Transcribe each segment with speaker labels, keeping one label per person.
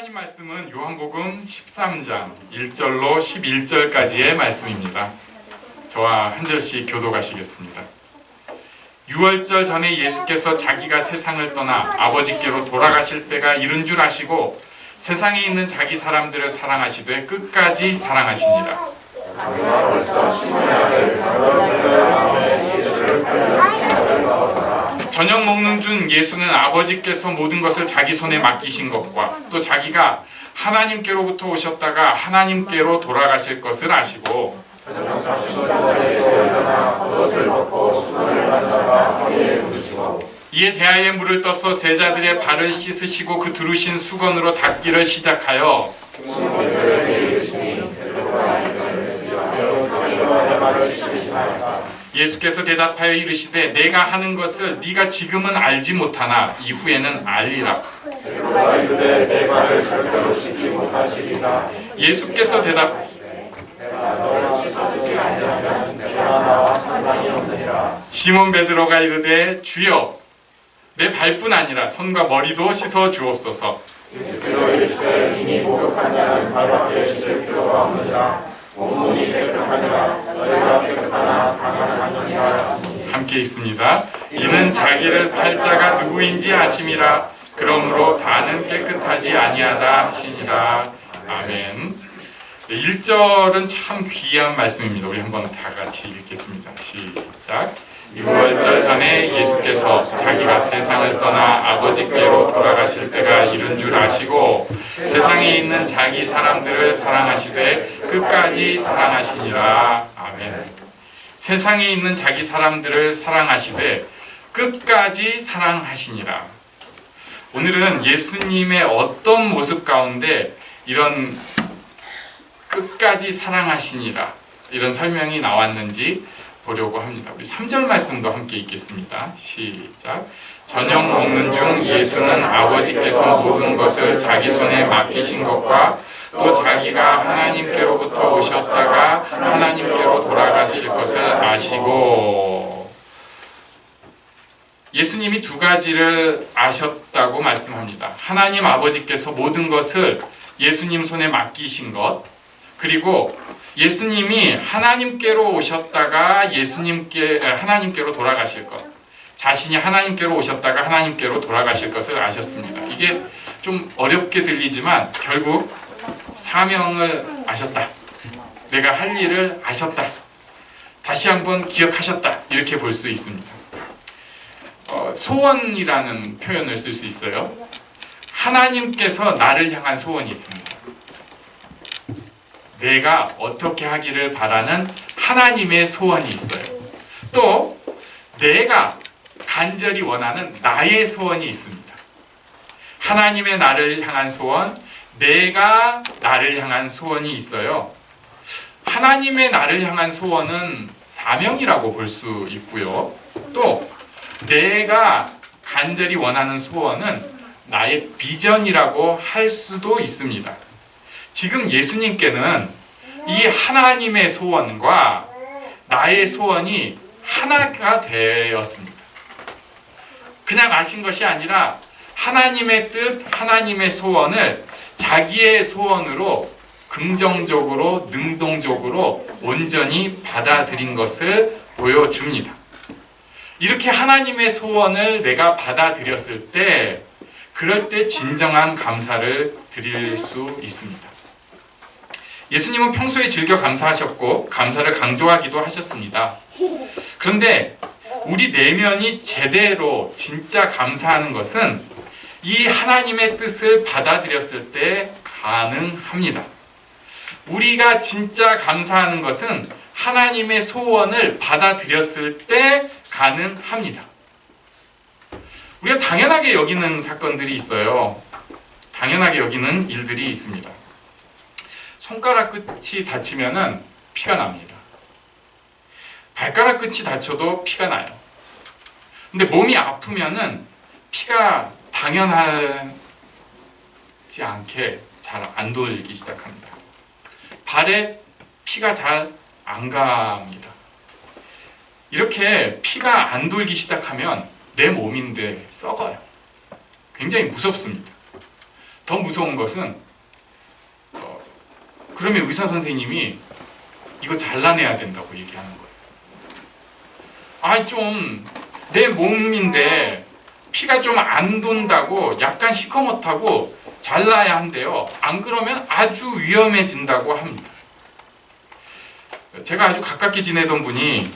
Speaker 1: 하나님 말씀은 요한복음 13장 1절로 11절까지의 말씀입니다. 저와 한 절씩 교독하시겠습니다. 6월절 전에 예수께서 자기가 세상을 떠나 아버지께로 돌아가실 때가 이른 줄 아시고 세상에 있는 자기 사람들을 사랑하시되 끝까지 사랑하시니라. 저녁 먹는 중 예수는 아버지께서 모든 것을 자기 손에 맡기신 것과 또 자기가 하나님께로부터 오셨다가 하나님께로 돌아가실 것을 아시고 이에 대하여 물을 떠서 제자들의 발을 씻으시고 그 두르신 수건으로 닦기를 시작하여 예수께서 대답하여 이르시되 내가 하는 것을 네가 지금은 알지 못하나 이후에는 알리라. 예수께서 대답하시되 시몬 베드로가 이르되 주여 내 발뿐 아니라 손과 머리도 씻어 주옵소서. 예수께서 이르시되 이미 목욕한 자는 발밖에 씻을 필요가 없느니라. 온몸이 깨끗하니라. 너희가 깨끗하나 당하는 하느니라. 함께 읽습니다. 이는 자기를 팔 자가 누구인지 아심이라. 그러므로 다는 깨끗하지 아니하다 하시니라. 아멘. 1절은 참 귀한 말씀입니다. 우리 한번 다 같이 읽겠습니다. 시작. 6월절 전에 예수께서 자기가 세상을 떠나 아버지께로 돌아가실 때가 이른 줄 아시고 세상에 있는 자기 사람들을 사랑하시되 끝까지 사랑하시니라. 아멘. 세상에 있는 자기 사람들을 사랑하시되 끝까지 사랑하시니라. 오늘은 예수님의 어떤 모습 가운데 이런 끝까지 사랑하시니라 이런 설명이 나왔는지 보려고 합니다. 우리 3절 말씀도 함께 읽겠습니다. 시작. 저녁 먹는 중 예수는 아버지께서 모든 것을 자기 손에 맡기신 것과 또 자기가 하나님께로부터 오셨다가 하나님께로 돌아가실 것을 아시고 예수님이 두 가지를 아셨다고 말씀합니다. 하나님 아버지께서 모든 것을 예수님 손에 맡기신 것, 그리고 예수님이 하나님께로 오셨다가 하나님께로 돌아가실 것, 자신이 하나님께로 오셨다가 하나님께로 돌아가실 것을 아셨습니다. 이게 좀 어렵게 들리지만 결국 사명을 아셨다, 내가 할 일을 아셨다, 다시 한번 기억하셨다, 이렇게 볼 수 있습니다. 소원이라는 표현을 쓸 수 있어요. 하나님께서 나를 향한 소원이 있습니다. 내가 어떻게 하기를 바라는 하나님의 소원이 있어요. 또 내가 간절히 원하는 나의 소원이 있습니다. 하나님의 나를 향한 소원, 내가 나를 향한 소원이 있어요. 하나님의 나를 향한 소원은 사명이라고 볼 수 있고요. 또 내가 간절히 원하는 소원은 나의 비전이라고 할 수도 있습니다. 지금 예수님께는 이 하나님의 소원과 나의 소원이 하나가 되었습니다. 그냥 아신 것이 아니라 하나님의 뜻, 하나님의 소원을 자기의 소원으로 긍정적으로, 능동적으로 온전히 받아들인 것을 보여줍니다. 이렇게 하나님의 소원을 내가 받아들였을 때, 그럴 때 진정한 감사를 드릴 수 있습니다. 예수님은 평소에 즐겨 감사하셨고 감사를 강조하기도 하셨습니다. 그런데 우리 내면이 제대로 진짜 감사하는 것은 이 하나님의 뜻을 받아들였을 때 가능합니다. 우리가 진짜 감사하는 것은 하나님의 소원을 받아들였을 때 가능합니다. 우리가 당연하게 여기는 사건들이 있어요. 당연하게 여기는 일들이 있습니다. 손가락 끝이 다치면은 피가 납니다. 발가락 끝이 다쳐도 피가 나요. 근데 몸이 아프면은 피가 당연하지 않게 잘 안 돌기 시작합니다. 발에 피가 잘 안 갑니다. 이렇게 피가 안 돌기 시작하면 내 몸인데 썩어요. 굉장히 무섭습니다. 더 무서운 것은 그러면 의사 선생님이 이거 잘라내야 된다고 얘기하는 거예요. 좀 내 몸인데 피가 좀 안 돈다고 약간 시커멓다고 잘라야 한대요. 안 그러면 아주 위험해진다고 합니다. 제가 아주 가깝게 지내던 분이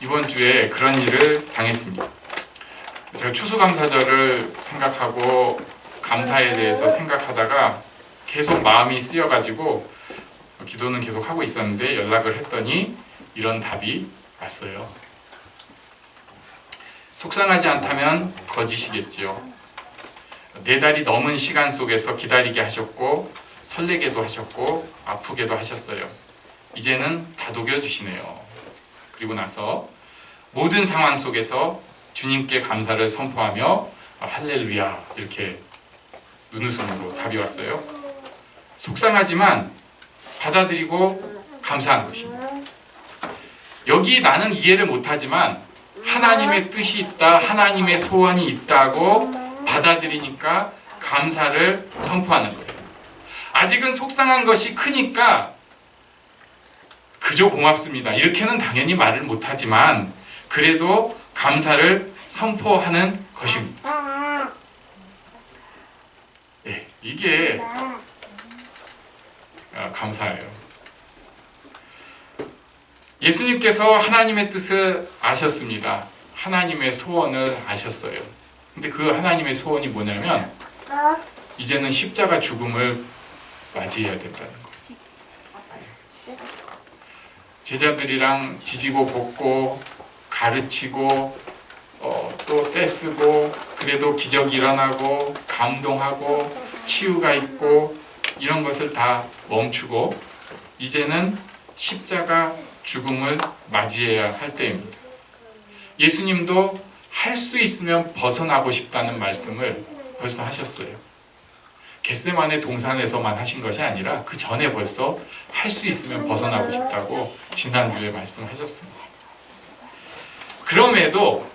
Speaker 1: 이번 주에 그런 일을 당했습니다. 제가 추수감사절을 생각하고 감사에 대해서 생각하다가 계속 마음이 쓰여가지고 기도는 계속 하고 있었는데 연락을 했더니 이런 답이 왔어요. 속상하지 않다면 거짓이겠지요. 4달이 넘은 시간 속에서 기다리게 하셨고 설레게도 하셨고 아프게도 하셨어요. 이제는 다독여 주시네요. 그리고 나서 모든 상황 속에서 주님께 감사를 선포하며 할렐루야 이렇게 눈웃음으로 답이 왔어요. 속상하지만 받아들이고 감사한 것입니다. 여기 나는 이해를 못하지만 하나님의 뜻이 있다, 하나님의 소원이 있다고 받아들이니까 감사를 선포하는 거예요. 아직은 속상한 것이 크니까 그저 고맙습니다. 이렇게는 당연히 말을 못하지만 그래도 감사를 선포하는 것입니다. 네, 이게 감사예요. 예수님께서 하나님의 뜻을 아셨습니다. 하나님의 소원을 아셨어요. 근데 그 하나님의 소원이 뭐냐면 이제는 십자가 죽음을 맞이해야 된다는 거예요. 제자들이랑 지지고 볶고 가르치고 또 떼쓰고 그래도 기적이 일어나고 감동하고 치유가 있고 이런 것을 다 멈추고 이제는 십자가 죽음을 맞이해야 할 때입니다. 예수님도 할 수 있으면 벗어나고 싶다는 말씀을 벌써 하셨어요. 겟세마네 동산에서만 하신 것이 아니라 그 전에 벌써 할 수 있으면 벗어나고 싶다고 지난주에 말씀하셨습니다. 그럼에도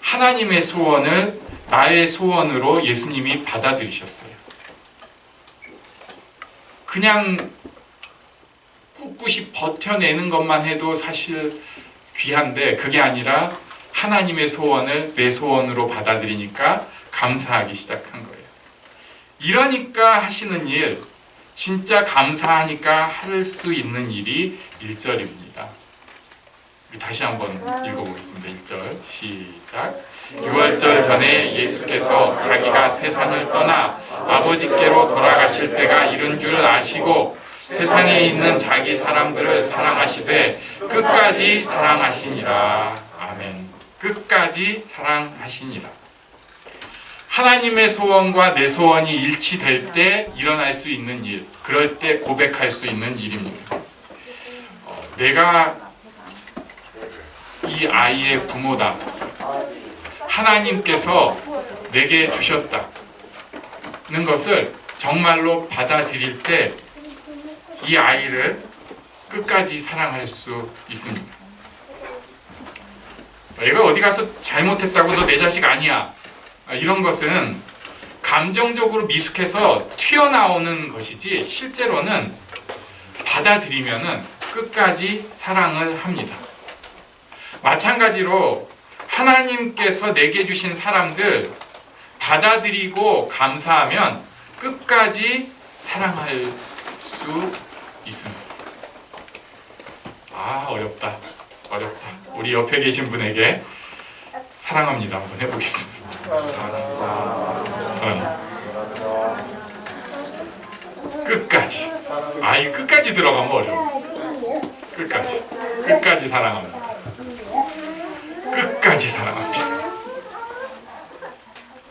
Speaker 1: 하나님의 소원을 나의 소원으로 예수님이 받아들이셨어요. 그냥 꿋꿋이 버텨내는 것만 해도 사실 귀한데 그게 아니라 하나님의 소원을 내 소원으로 받아들이니까 감사하기 시작한 거예요. 이러니까 하시는 일, 진짜 감사하니까 할 수 있는 일이 1절입니다. 다시 한번 읽어보겠습니다. 1절 시작. 유월절 전에 예수께서 자기가 세상을 떠나 아버지께로 돌아가실 때가 이른 줄 아시고 세상에 있는 자기 사람들을 사랑하시되 끝까지 사랑하시니라. 아멘. 끝까지 사랑하시니라. 하나님의 소원과 내 소원이 일치될 때 일어날 수 있는 일, 그럴 때 고백할 수 있는 일입니다. 내가 이 아이의 부모다. 하나님께서 내게 주셨다는 것을 정말로 받아들일 때 이 아이를 끝까지 사랑할 수 있습니다. 얘가 어디 가서 잘못했다고 너 내 자식 아니야. 이런 것은 감정적으로 미숙해서 튀어나오는 것이지 실제로는 받아들이면은 끝까지 사랑을 합니다. 마찬가지로 하나님께서 내게 주신 사람들 받아들이고 감사하면 끝까지 사랑할 수 있습니다. 어렵다. 우리 옆에 계신 분에게 사랑합니다 한번 해보겠습니다. 끝까지. 이 끝까지 들어가면 어려워. 끝까지 사랑합니다. 끝까지 사랑합니다.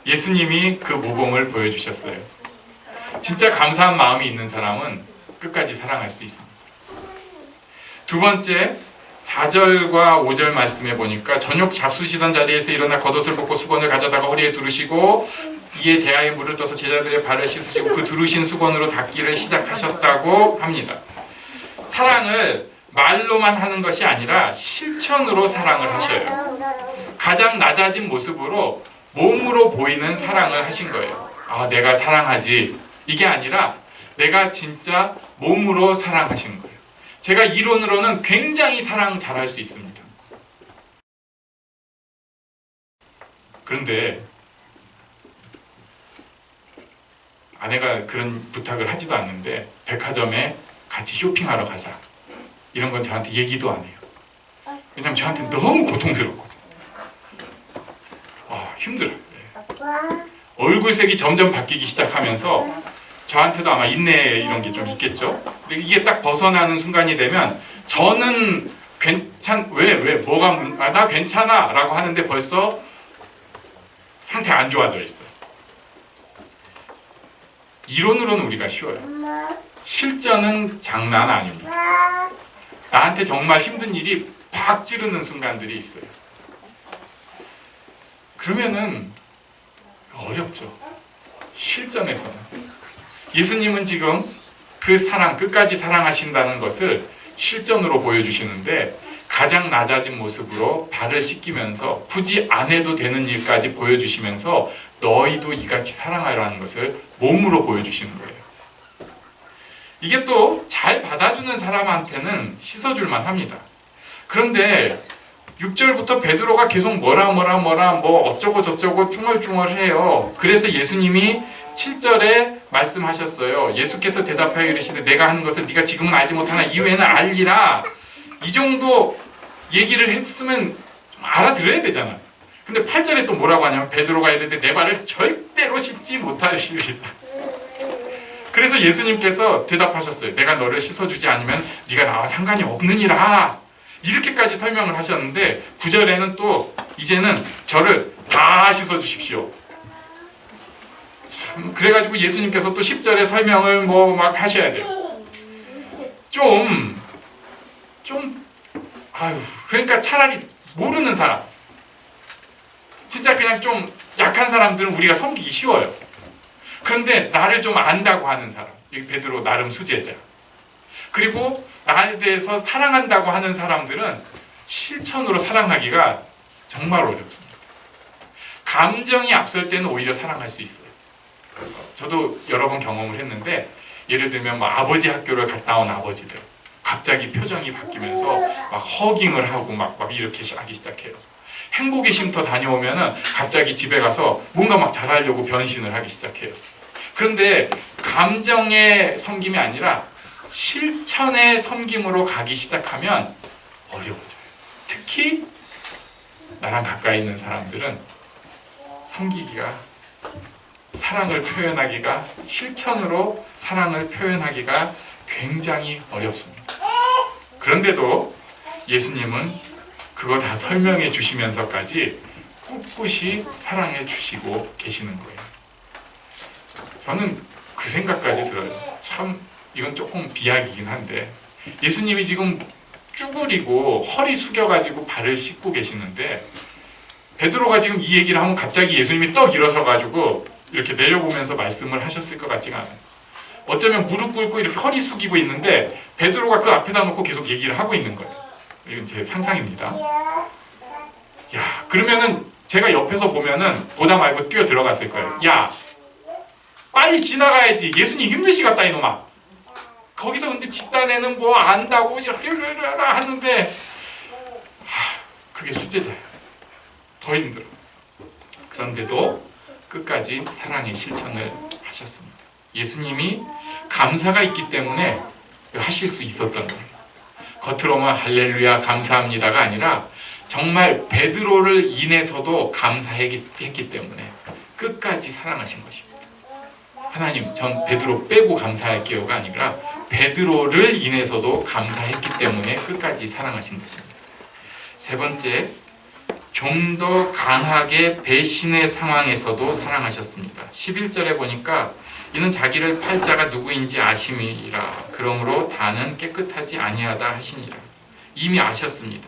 Speaker 1: 예수님이 그 모범을 보여주셨어요. 진짜 감사한 마음이 있는 사람은 끝까지 사랑할 수 있습니다. 두 번째, 4절과 5절 말씀해 보니까 저녁 잡수시던 자리에서 일어나 겉옷을 벗고 수건을 가져다가 허리에 두르시고 이에 대하여 물을 떠서 제자들의 발을 씻으시고 그 두르신 수건으로 닦기를 시작하셨다고 합니다. 사랑을 말로만 하는 것이 아니라 실천으로 사랑을 하셔요. 가장 낮아진 모습으로 몸으로 보이는 사랑을 하신 거예요. 내가 사랑하지. 이게 아니라 내가 진짜 몸으로 사랑하시는 거예요. 제가 이론으로는 굉장히 사랑 잘할 수 있습니다. 그런데 아내가 그런 부탁을 하지도 않는데 백화점에 같이 쇼핑하러 가자. 이런 건 저한테 얘기도 안 해요. 왜냐면 저한테 너무 고통스럽거든요. 힘들어요. 얼굴색이 점점 바뀌기 시작하면서 저한테도 아마 인내 이런 게 좀 있겠죠. 근데 이게 딱 벗어나는 순간이 되면 저는 나 괜찮아 라고 하는데 벌써 상태 안 좋아져 있어요. 이론으로는 우리가 쉬워요. 실전은 장난 아닙니다. 나한테 정말 힘든 일이 팍 찌르는 순간들이 있어요. 그러면은 어렵죠. 실전에서는. 예수님은 지금 그 사랑, 끝까지 사랑하신다는 것을 실전으로 보여주시는데 가장 낮아진 모습으로 발을 씻기면서 굳이 안 해도 되는 일까지 보여주시면서 너희도 이같이 사랑하라는 것을 몸으로 보여주시는 거예요. 이게 또 잘 받아주는 사람한테는 씻어줄만 합니다. 그런데 6절부터 베드로가 계속 뭐라 뭐 어쩌고 저쩌고 중얼중얼해요. 그래서 예수님이 7절에 말씀하셨어요. 예수께서 대답하여 이르시되 내가 하는 것을 네가 지금은 알지 못하나 이후에는 알리라. 이 정도 얘기를 했으면 좀 알아들어야 되잖아요. 근데 8절에 또 뭐라고 하냐면 베드로가 이르되 내 발을 절대로 씻지 못하시리라. 그래서 예수님께서 대답하셨어요. 내가 너를 씻어주지 않으면 네가 나와 상관이 없느니라. 이렇게까지 설명을 하셨는데 9절에는 또 이제는 저를 다 씻어주십시오. 참 그래가지고 예수님께서 또 10절에 설명을 뭐 막 하셔야 돼요. 그러니까 차라리 모르는 사람, 진짜 그냥 좀 약한 사람들은 우리가 섬기기 쉬워요. 그런데 나를 좀 안다고 하는 사람, 여기 베드로 나름 수제자, 그리고 나에 대해서 사랑한다고 하는 사람들은 실천으로 사랑하기가 정말 어렵습니다. 감정이 앞설 때는 오히려 사랑할 수 있어요. 저도 여러 번 경험을 했는데 예를 들면 뭐 아버지 학교를 갔다 온 아버지들 갑자기 표정이 바뀌면서 막 허깅을 하고 막 이렇게 하기 시작해요. 행복의 쉼터 다녀오면은 갑자기 집에 가서 뭔가 막 잘하려고 변신을 하기 시작해요. 그런데 감정의 섬김이 아니라 실천의 섬김으로 가기 시작하면 어려워져요. 특히 나랑 가까이 있는 사람들은 섬기기가, 사랑을 표현하기가, 실천으로 사랑을 표현하기가 굉장히 어렵습니다. 그런데도 예수님은 그거 다 설명해 주시면서까지 꿋꿋이 사랑해 주시고 계시는 거예요. 저는 그 생각까지 들어요. 참 이건 조금 비약이긴 한데 예수님이 지금 쭈그리고 허리 숙여가지고 발을 씻고 계시는데 베드로가 지금 이 얘기를 하면 갑자기 예수님이 떡 일어서가지고 이렇게 내려보면서 말씀을 하셨을 것 같지가 않아요. 어쩌면 무릎 꿇고 이렇게 허리 숙이고 있는데 베드로가 그 앞에다 놓고 계속 얘기를 하고 있는 거예요. 이건 제 상상입니다. 야, 그러면은 제가 옆에서 보면은 보다 말고 뛰어 들어갔을 거예요. 야, 빨리 지나가야지. 예수님 힘드시겠다 이놈아. 거기서 근데 집단에는 뭐 안다고 하는데 그게 수제자예요. 더 힘들어. 그런데도 끝까지 사랑의 실천을 하셨습니다. 예수님이 감사가 있기 때문에 하실 수 있었던 거예요. 겉으로만 할렐루야 감사합니다가 아니라 정말 베드로를 인해서도 감사했기 때문에 끝까지 사랑하신 것입니다. 하나님, 전 베드로 빼고 감사할게요가 아니라 베드로를 인해서도 감사했기 때문에 끝까지 사랑하신 것입니다. 세 번째, 좀 더 강하게 배신의 상황에서도 사랑하셨습니다. 11절에 보니까 이는 자기를 팔 자가 누구인지 아심이라. 그러므로 다는 깨끗하지 아니하다 하시니라. 이미 아셨습니다.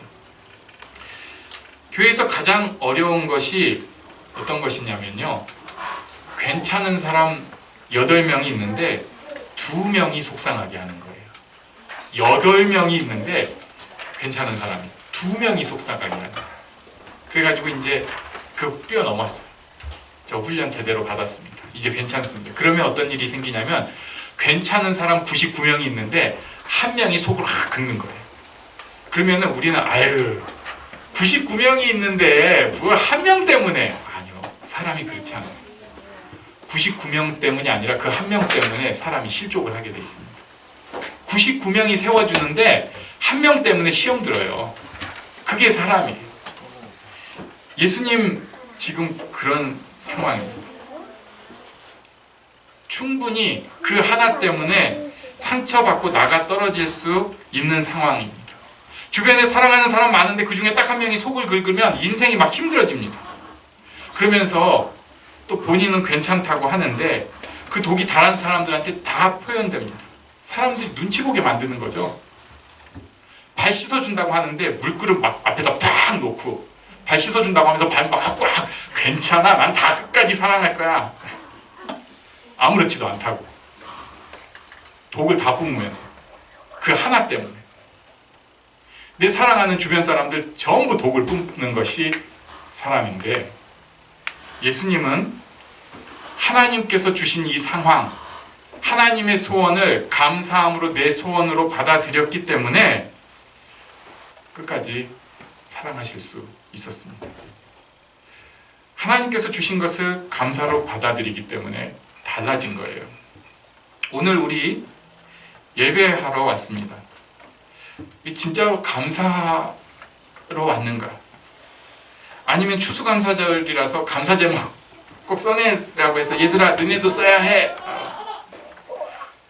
Speaker 1: 교회에서 가장 어려운 것이 어떤 것이냐면요, 괜찮은 사람 8명이 있는데 2명이 속상하게 하는 거예요. 8명이 있는데 괜찮은 사람이 2명이 속상하게 하는 거예요. 그래가지고 이제 그 뛰어넘었어요. 저 훈련 제대로 받았습니다. 이제 괜찮습니다. 그러면 어떤 일이 생기냐면 괜찮은 사람 99명이 있는데 한 명이 속을 확 긁는 거예요. 그러면은 우리는 아유 99명이 있는데 뭐 한 명 때문에 아니요. 사람이 그렇지 않아요. 99명 때문이 아니라 그 한 명 때문에 사람이 실족을 하게 돼 있습니다. 99명이 세워주는데 한 명 때문에 시험 들어요. 그게 사람이에요. 예수님 지금 그런 상황입니다. 충분히 그 하나 때문에 상처받고 나가 떨어질 수 있는 상황입니다. 주변에 사랑하는 사람 많은데 그 중에 딱 한 명이 속을 긁으면 인생이 막 힘들어집니다. 그러면서 또 본인은 괜찮다고 하는데 그 독이 다른 사람들한테 다 표현됩니다. 사람들이 눈치 보게 만드는 거죠. 발 씻어준다고 하는데 물그릇 막 앞에다 딱 놓고 발 씻어준다고 하면서 발 막 꽉 괜찮아 난 다 끝까지 사랑할 거야. 아무렇지도 않다고 독을 다 뿜으면 그 하나 때문에 내 사랑하는 주변 사람들 전부 독을 뿜는 것이 사람인데 예수님은 하나님께서 주신 이 상황 하나님의 소원을 감사함으로 내 소원으로 받아들였기 때문에 끝까지 사랑하실 수 있었습니다. 하나님께서 주신 것을 감사로 받아들이기 때문에 달라진 거예요. 오늘 우리 예배하러 왔습니다. 진짜 감사로 왔는가? 아니면 추수감사절이라서 감사 제목 꼭 써내라고 해서 얘들아 너네도 써야 해.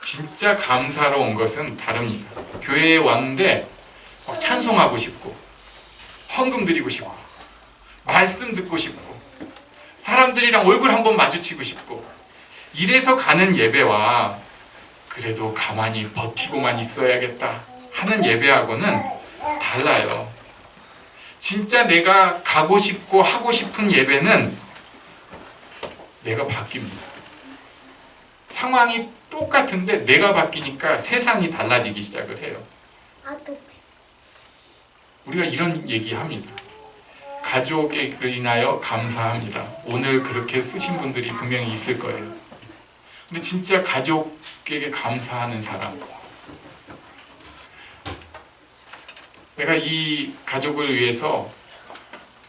Speaker 1: 진짜 감사로 온 것은 다릅니다. 교회에 왔는데 찬송하고 싶고 헌금 드리고 싶고 말씀 듣고 싶고 사람들이랑 얼굴 한번 마주치고 싶고 이래서 가는 예배와 그래도 가만히 버티고만 있어야겠다 하는 예배하고는 달라요. 진짜 내가 가고 싶고 하고 싶은 예배는 내가 바뀝니다. 상황이 똑같은데 내가 바뀌니까 세상이 달라지기 시작을 해요. 우리가 이런 얘기합니다. 가족에 인하여 감사합니다. 오늘 그렇게 쓰신 분들이 분명히 있을 거예요. 근데 진짜 가족에게 감사하는 사람, 내가 이 가족을 위해서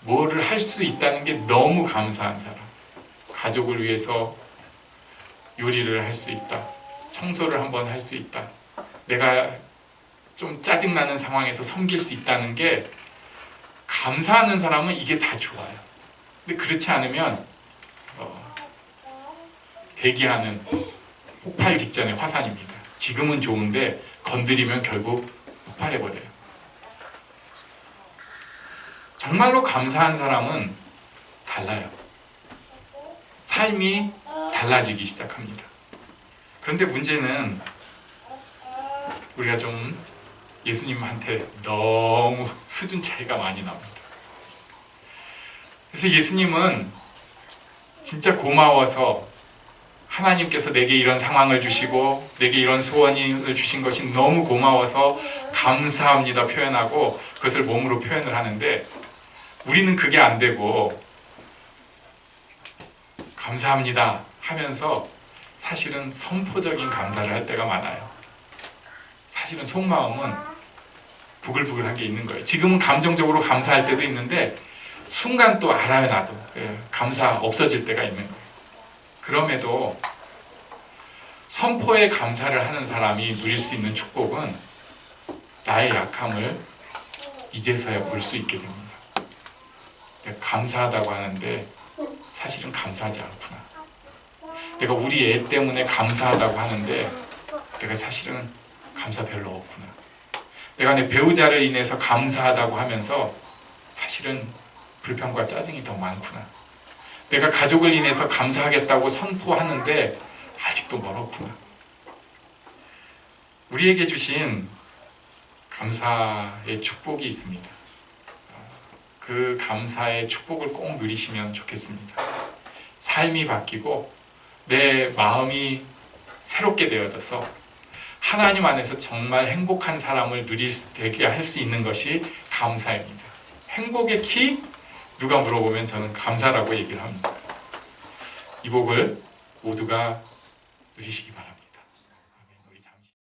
Speaker 1: 뭐를 할 수 있다는 게 너무 감사한 사람, 가족을 위해서 요리를 할 수 있다, 청소를 한번 할 수 있다, 내가 좀 짜증나는 상황에서 섬길 수 있다는 게 감사하는 사람은 이게 다 좋아요. 근데 그렇지 않으면 대기하는 폭발 직전의 화산입니다. 지금은 좋은데 건드리면 결국 폭발해버려요. 정말로 감사한 사람은 달라요. 삶이 달라지기 시작합니다. 그런데 문제는 우리가 좀 예수님한테 너무 수준 차이가 많이 납니다. 그래서 예수님은 진짜 고마워서 하나님께서 내게 이런 상황을 주시고 내게 이런 소원을 주신 것이 너무 고마워서 감사합니다 표현하고 그것을 몸으로 표현을 하는데 우리는 그게 안 되고 감사합니다 하면서 사실은 선포적인 감사를 할 때가 많아요. 사실은 속마음은 부글부글한 게 있는 거예요. 지금은 감정적으로 감사할 때도 있는데 순간 또 알아요. 나도 감사 없어질 때가 있는 거예요. 그럼에도 선포의 감사를 하는 사람이 누릴 수 있는 축복은 나의 약함을 이제서야 볼 수 있게 됩니다. 내가 감사하다고 하는데 사실은 감사하지 않구나. 내가 우리 애 때문에 감사하다고 하는데 내가 사실은 감사 별로 없구나. 내가 내 배우자를 인해서 감사하다고 하면서 사실은 불평과 짜증이 더 많구나. 내가 가족을 인해서 감사하겠다고 선포하는데 아직도 멀었구나. 우리에게 주신 감사의 축복이 있습니다. 그 감사의 축복을 꼭 누리시면 좋겠습니다. 삶이 바뀌고 내 마음이 새롭게 되어져서 하나님 안에서 정말 행복한 사람을 되게 할 수 있는 것이 감사입니다. 행복의 키? 누가 물어보면 저는 감사라고 얘기를 합니다. 이 복을 모두가 누리시기 바랍니다.